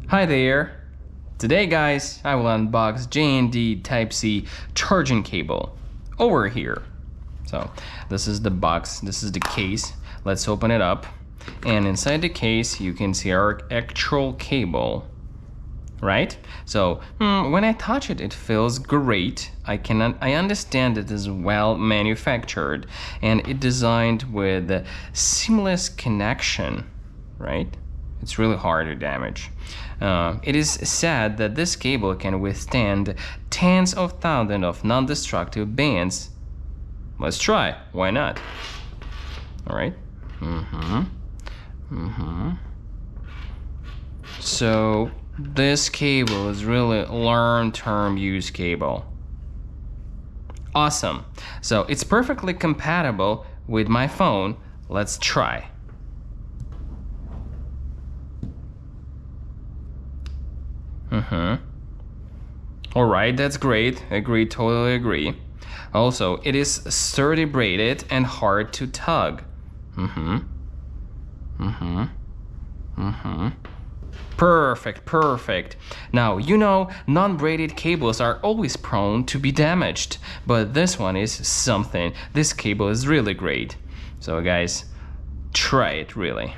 Hi there! Today guys, I will unbox J&D Type C charging cable over here. So this is the box, this is the case. Let's open it up, and inside the case you can see our actual cable, right? So when I touch it, it feels great. I understand it is well manufactured and it designed with a seamless connection, right? It's really hard to damage. It is said that this cable can withstand tens of thousands of non-destructive bands. Let's try, why not? All right. So this cable is really long-term use cable. Awesome. So it's perfectly compatible with my phone. Let's try. Alright, that's great. Agree, totally agree. Also, it is sturdy braided and hard to tug. Perfect. Now, you know, non-braided cables are always prone to be damaged, but this one is something. This cable is really great. So guys, try it really.